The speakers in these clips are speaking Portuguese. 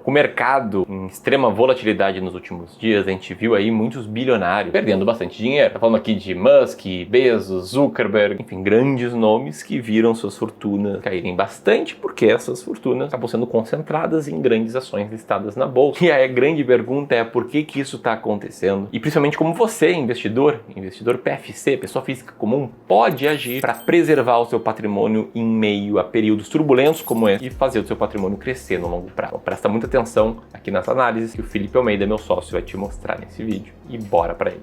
Com o mercado em extrema volatilidade nos últimos dias, a gente viu aí muitos bilionários perdendo bastante dinheiro. Tá falando aqui de Musk, Bezos, Zuckerberg, enfim, grandes nomes que viram suas fortunas caírem bastante porque essas fortunas acabam sendo concentradas em grandes ações listadas na bolsa. E aí a grande pergunta é por que isso está acontecendo? E principalmente como você, investidor PFC, pessoa física comum, pode agir para preservar o seu patrimônio em meio a períodos turbulentos como esse e fazer o seu patrimônio crescer no longo prazo. Então, presta muita atenção aqui nas análises que o Felipe Almeida, meu sócio, vai te mostrar nesse vídeo. E bora para ele.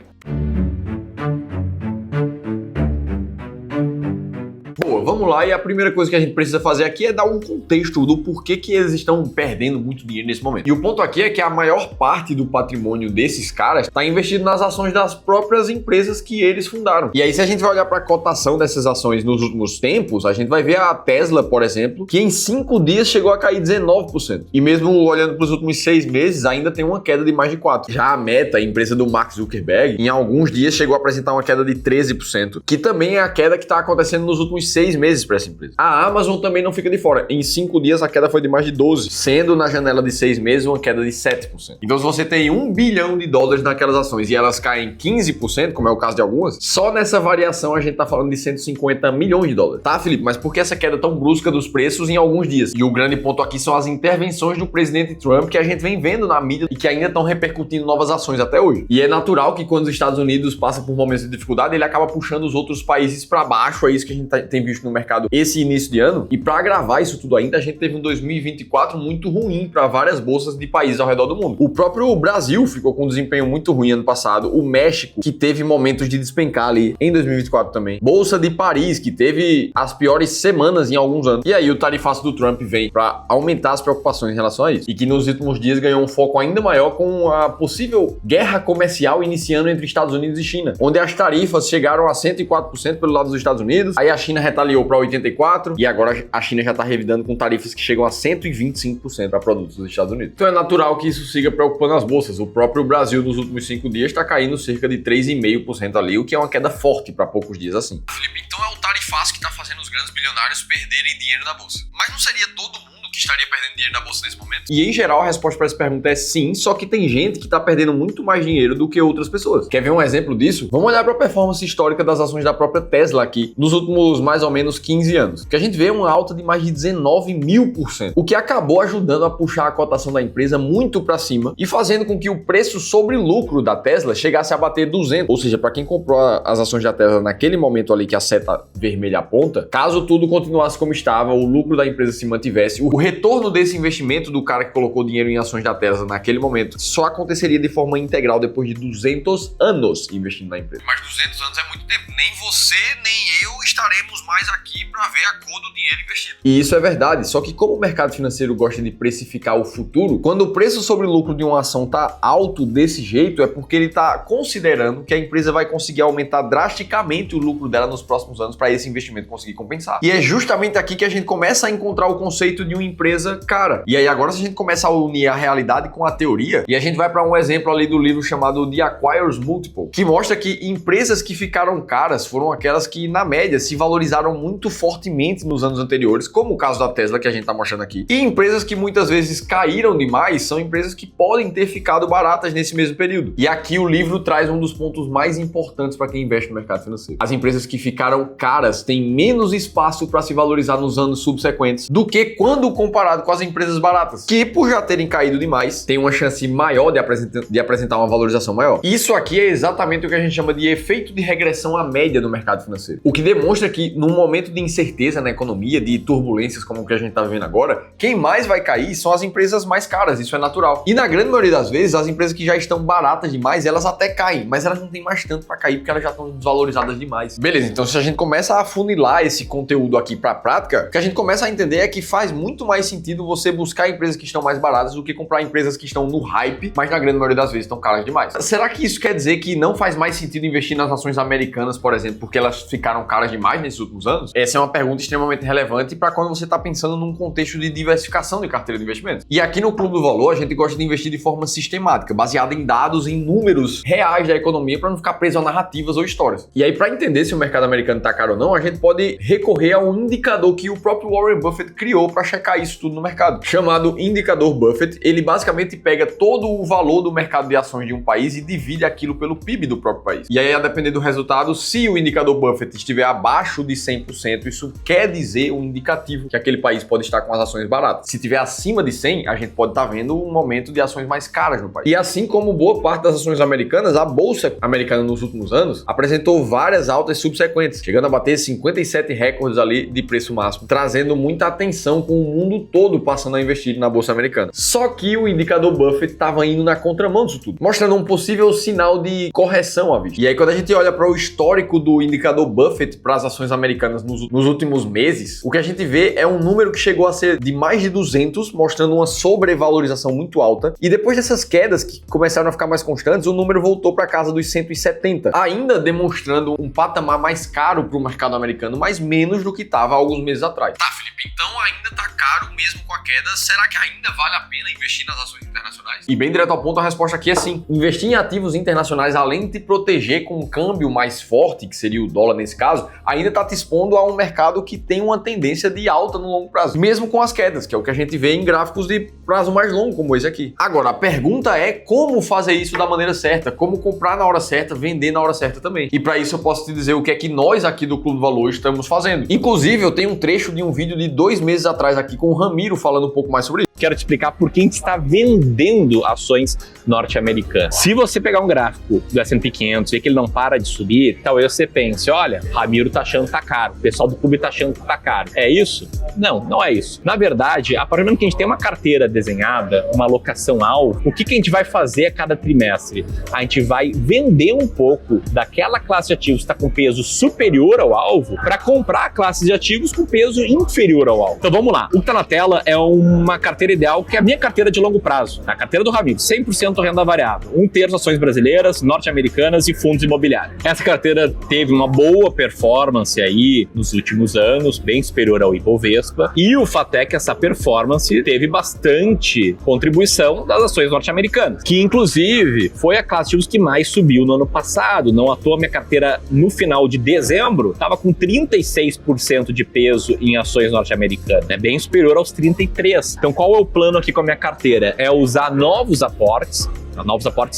Boa, vamos lá, e a primeira coisa que a gente precisa fazer aqui é dar um contexto do porquê que eles estão perdendo muito dinheiro nesse momento. E o ponto aqui é que a maior parte do patrimônio desses caras está investido nas ações das próprias empresas que eles fundaram. E aí, se a gente vai olhar para a cotação dessas ações nos últimos tempos, a gente vai ver a Tesla, por exemplo, que em 5 dias chegou a cair 19%. E mesmo olhando para os últimos 6 meses, ainda tem uma queda de mais de 4%. Já a Meta, a empresa do Mark Zuckerberg, em alguns dias chegou a apresentar uma queda de 13%, que também é a queda que está acontecendo nos últimos 6 meses para essa empresa. A Amazon também não fica de fora. Em 5 dias a queda foi de mais de 12%, sendo na janela de 6 meses uma queda de 7%. Então, se você tem $1 bilhão naquelas ações e elas caem 15%, como é o caso de algumas, só nessa variação a gente tá falando de $150 milhões. Tá, Felipe? Mas por que essa queda tão brusca dos preços em alguns dias? E o grande ponto aqui são as intervenções do presidente Trump que a gente vem vendo na mídia e que ainda estão repercutindo novas ações até hoje. E é natural que quando os Estados Unidos passam por momentos de dificuldade, ele acaba puxando os outros países para baixo. É isso que a gente tem visto no mercado esse início de ano. E para agravar isso tudo ainda, a gente teve um 2024 muito ruim para várias bolsas de países ao redor do mundo. O próprio Brasil ficou com um desempenho muito ruim ano passado. O México, que teve momentos de despencar ali em 2024 também. Bolsa de Paris, que teve as piores semanas em alguns anos. E aí o tarifaço do Trump vem para aumentar as preocupações em relação a isso. E que nos últimos dias ganhou um foco ainda maior com a possível guerra comercial iniciando entre Estados Unidos e China, onde as tarifas chegaram a 104% pelo lado dos Estados Unidos. Aí a China retaliou para 84% e agora a China já está revidando com tarifas que chegam a 125% para produtos dos Estados Unidos. Então é natural que isso siga preocupando as bolsas. O próprio Brasil nos últimos 5 dias está caindo cerca de 3,5% ali, o que é uma queda forte para poucos dias assim. Felipe, então é o tarifaço que está fazendo os grandes bilionários perderem dinheiro na bolsa. Mas não seria todo mundo que estaria perdendo dinheiro na bolsa nesse momento? E em geral a resposta para essa pergunta é sim, só que tem gente que está perdendo muito mais dinheiro do que outras pessoas. Quer ver um exemplo disso? Vamos olhar para a performance histórica das ações da própria Tesla aqui nos últimos mais ou menos 15 anos. Que a gente vê uma alta de mais de 19.000%, o que acabou ajudando a puxar a cotação da empresa muito para cima e fazendo com que o preço sobre lucro da Tesla chegasse a bater 200. Ou seja, para quem comprou as ações da Tesla naquele momento ali que a seta vermelha aponta, caso tudo continuasse como estava, o lucro da empresa se mantivesse, o retorno desse investimento do cara que colocou dinheiro em ações da Tesla naquele momento só aconteceria de forma integral depois de 200 anos investindo na empresa. Mas 200 anos é muito tempo. Nem você, nem eu estaremos mais aqui para ver a cor do dinheiro investido. E isso é verdade, só que como o mercado financeiro gosta de precificar o futuro, quando o preço sobre lucro de uma ação tá alto desse jeito, é porque ele tá considerando que a empresa vai conseguir aumentar drasticamente o lucro dela nos próximos anos para esse investimento conseguir compensar. E é justamente aqui que a gente começa a encontrar o conceito de uma empresa cara. E aí agora se a gente começa a unir a realidade com a teoria, e a gente vai para um exemplo ali do livro chamado The Acquirer's Multiple, que mostra que empresas que ficaram caras foram aquelas que na média se valorizaram muito fortemente nos anos anteriores, como o caso da Tesla que a gente tá mostrando aqui. E empresas que muitas vezes caíram demais são empresas que podem ter ficado baratas nesse mesmo período. E aqui o livro traz um dos pontos mais importantes para quem investe no mercado financeiro. As empresas que ficaram caras têm menos espaço para se valorizar nos anos subsequentes do que quando comparado com as empresas baratas, que por já terem caído demais, tem uma chance maior de apresentar uma valorização maior. Isso aqui é exatamente o que a gente chama de efeito de regressão à média no mercado financeiro. O que demonstra que num momento de incerteza na economia, de turbulências como o que a gente está vivendo agora, quem mais vai cair são as empresas mais caras, isso é natural. E na grande maioria das vezes, as empresas que já estão baratas demais, elas até caem, mas elas não têm mais tanto para cair porque elas já estão desvalorizadas demais. Beleza, então se a gente começa a afunilar esse conteúdo aqui para a prática, o que a gente começa a entender é que faz muito mais sentido você buscar empresas que estão mais baratas do que comprar empresas que estão no hype, mas na grande maioria das vezes estão caras demais. Será que isso quer dizer que não faz mais sentido investir nas ações americanas, por exemplo, porque elas ficaram caras demais nesses últimos anos? Essa é uma pergunta extremamente relevante para quando você está pensando num contexto de diversificação de carteira de investimentos. E aqui no Clube do Valor, a gente gosta de investir de forma sistemática, baseada em dados, em números reais da economia, para não ficar preso a narrativas ou histórias. E aí, para entender se o mercado americano está caro ou não, a gente pode recorrer a um indicador que o próprio Warren Buffett criou para checar isso tudo no mercado, chamado indicador Buffett. Ele basicamente pega todo o valor do mercado de ações de um país e divide aquilo pelo PIB do próprio país. E aí, a depender do resultado, se o indicador Buffett estiver abaixo de 100%, isso quer dizer um indicativo que aquele país pode estar com as ações baratas. Se estiver acima de 100, a gente pode estar vendo um momento de ações mais caras no país. E assim como boa parte das ações americanas, a bolsa americana nos últimos anos apresentou várias altas subsequentes, chegando a bater 57 recordes ali de preço máximo, trazendo muita atenção com o mundo todo passando a investir na bolsa americana. Só que o indicador Buffett estava indo na contramão disso tudo, mostrando um possível sinal de correção à vista. E aí, quando a gente olha para o histórico do indicador Buffett para as ações americanas nos últimos meses, o que a gente vê é um número que chegou a ser de mais de 200, mostrando uma sobrevalorização muito alta. E depois dessas quedas que começaram a ficar mais constantes, o número voltou para casa dos 170, ainda demonstrando um patamar mais caro para o mercado americano, mas menos do que estava há alguns meses atrás. Tá, Felipe, então ainda tá caro mesmo com a queda. Será que ainda vale a pena investir nas ações internacionais? E bem direto ao ponto, a resposta aqui é sim. Investir em ativos internacionais, além de te proteger com um câmbio mais forte, que seria o dólar nesse caso, ainda está te expondo a um mercado que tem uma tendência de alta no longo prazo, mesmo com as quedas, que é o que a gente vê em gráficos de prazo mais longo, como esse aqui. Agora, a pergunta é como fazer isso da maneira certa, como comprar na hora certa, vender na hora certa também. E para isso eu posso te dizer o que é que nós aqui do Clube do Valor estamos fazendo. Inclusive, eu tenho um trecho de um vídeo de 2 meses atrás aqui com o Ramiro falando um pouco mais sobre isso. Quero te explicar por que a gente está vendendo ações norte-americanas. Se você pegar um gráfico do S&P 500 e ver que ele não para de subir, talvez você pense, olha, Ramiro tá achando que tá caro, o pessoal do clube tá achando que tá caro. É isso? Não, não é isso. Na verdade, a partir do momento que a gente tem uma carteira desenhada, uma alocação-alvo, o que a gente vai fazer a cada trimestre? A gente vai vender um pouco daquela classe de ativos que está com peso superior ao alvo para comprar classes de ativos com peso inferior ao alvo. Então vamos lá. O que está na tela é uma carteira ideal, que é a minha carteira de longo prazo, a carteira do Ramiro, 100% renda variável, 1/3 ações brasileiras, norte-americanas e fundos imobiliários. Essa carteira teve uma boa performance aí nos últimos anos, bem superior ao Ibovespa, e o fato é que essa performance teve bastante contribuição das ações norte-americanas, que inclusive foi a classe de ativos que mais subiu no ano passado. Não à toa, minha carteira no final de dezembro estava com 36% de peso em ações norte-americanas, bem superior aos 33%. Então qual é o plano aqui com a minha carteira? É usar novos aportes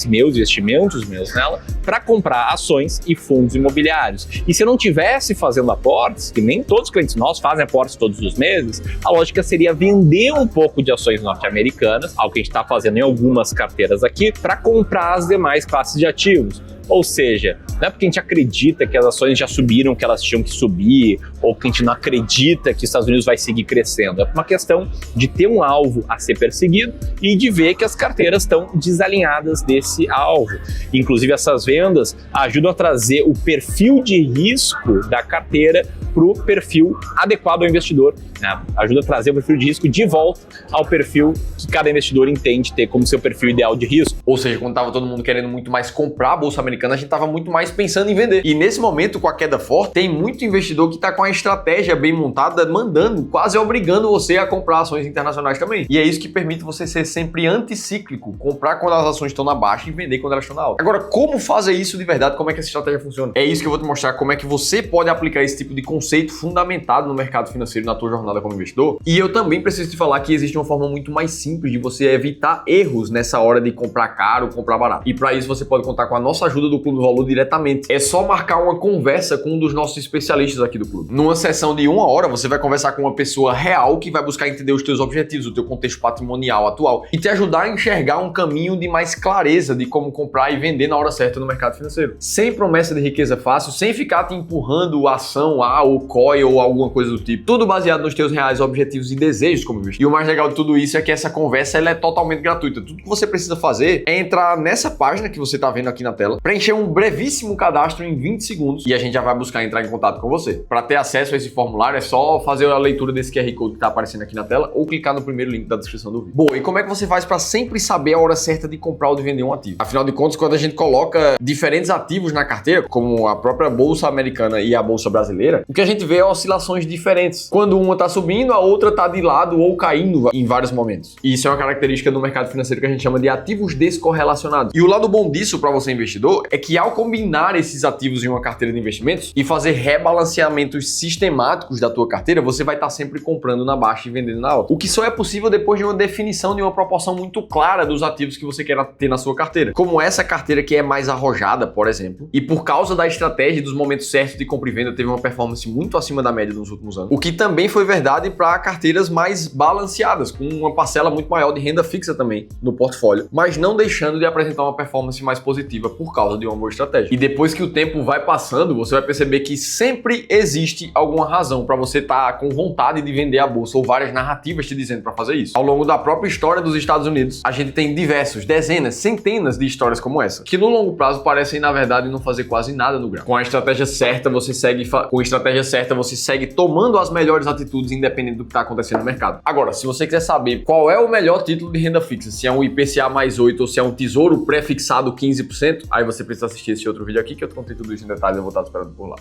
meus, investimentos meus nela, para comprar ações e fundos imobiliários. E se eu não tivesse fazendo aportes, que nem todos os clientes nossos fazem aportes todos os meses, a lógica seria vender um pouco de ações norte-americanas, algo que a gente está fazendo em algumas carteiras aqui, para comprar as demais classes de ativos. Ou seja, não é porque a gente acredita que as ações já subiram, que elas tinham que subir, ou que a gente não acredita que os Estados Unidos vai seguir crescendo. É uma questão de ter um alvo a ser perseguido e de ver que as carteiras estão desalinhadas desse alvo. Inclusive, essas vendas ajudam a trazer o perfil de risco da carteira para o perfil adequado ao investidor, né? Ajuda a trazer o perfil de risco de volta ao perfil que cada investidor entende ter como seu perfil ideal de risco. Ou seja, quando estava todo mundo querendo muito mais comprar a bolsa americana, a gente estava muito mais pensando em vender. E nesse momento, com a queda forte, tem muito investidor que está com a estratégia bem montada, mandando, quase obrigando você a comprar ações internacionais também. E é isso que permite você ser sempre anticíclico, comprar quando as ações estão na baixa e vender quando elas estão na alta. Agora, como fazer isso de verdade? Como é que essa estratégia funciona? É isso que eu vou te mostrar, como é que você pode aplicar esse tipo de conceito fundamentado no mercado financeiro na tua jornada como investidor. E eu também preciso te falar que existe uma forma muito mais simples de você evitar erros nessa hora de comprar caro, comprar barato. E para isso você pode contar com a nossa ajuda do Clube do Valor diretamente. É só marcar uma conversa com um dos nossos especialistas aqui do clube. Numa sessão de 1 hora, você vai conversar com uma pessoa real que vai buscar entender os teus objetivos, o teu contexto patrimonial atual e te ajudar a enxergar um caminho de mais clareza de como comprar e vender na hora certa no mercado financeiro. Sem promessa de riqueza fácil, sem ficar te empurrando a ação A ou COI ou alguma coisa do tipo. Tudo baseado nos teus reais objetivos e desejos como investidor. E o mais legal de tudo isso é que essa conversa ela é totalmente gratuita. Tudo que você precisa fazer é entrar nessa página que você está vendo aqui na tela, preencher um brevíssimo cadastro em 20 segundos e a gente já vai buscar entrar em contato com você. Para ter acesso a esse formulário é só fazer a leitura desse QR Code que está aparecendo aqui na tela ou clicar no primeiro link da descrição do vídeo. Bom, e como é que você faz para sempre saber a hora certa de comprar ou de vender um ativo? Afinal de contas, quando a gente coloca diferentes ativos na carteira, como a própria bolsa americana e a bolsa brasileira, o que a gente vê é oscilações diferentes. Quando uma está subindo, a outra tá de lado ou caindo em vários momentos. E isso é uma característica do mercado financeiro que a gente chama de ativos descorrelacionados. E o lado bom disso para você investidor é que ao combinar esses ativos em uma carteira de investimentos e fazer rebalanceamentos sistemáticos da tua carteira, você vai estar sempre comprando na baixa e vendendo na alta. O que só é possível depois de uma definição de uma proporção muito clara dos ativos que você quer ter na sua carteira. Como essa carteira que é mais arrojada, por exemplo, e por causa da estratégia e dos momentos certos de compra e venda teve uma performance muito acima da média nos últimos anos. O que também foi verdade para carteiras mais balanceadas, com uma parcela muito maior de renda fixa também no portfólio, mas não deixando de apresentar uma performance mais positiva por causa de uma boa estratégia. E depois que o tempo vai passando, você vai perceber que sempre existe alguma razão para você estar com vontade de vender a bolsa ou várias narrativas te dizendo para fazer isso. Ao longo da própria história dos Estados Unidos, a gente tem diversos, dezenas, centenas de histórias como essa, que no longo prazo parecem, na verdade, não fazer quase nada no grau. Com a estratégia certa, você segue tomando as melhores atitudes independente do que está acontecendo no mercado. Agora, se você quiser saber qual é o melhor título de renda fixa, se é um IPCA mais 8 ou se é um tesouro pré-fixado 15%, aí você precisa assistir esse outro vídeo aqui que eu contei tudo isso em detalhes, eu vou estar esperando por lá.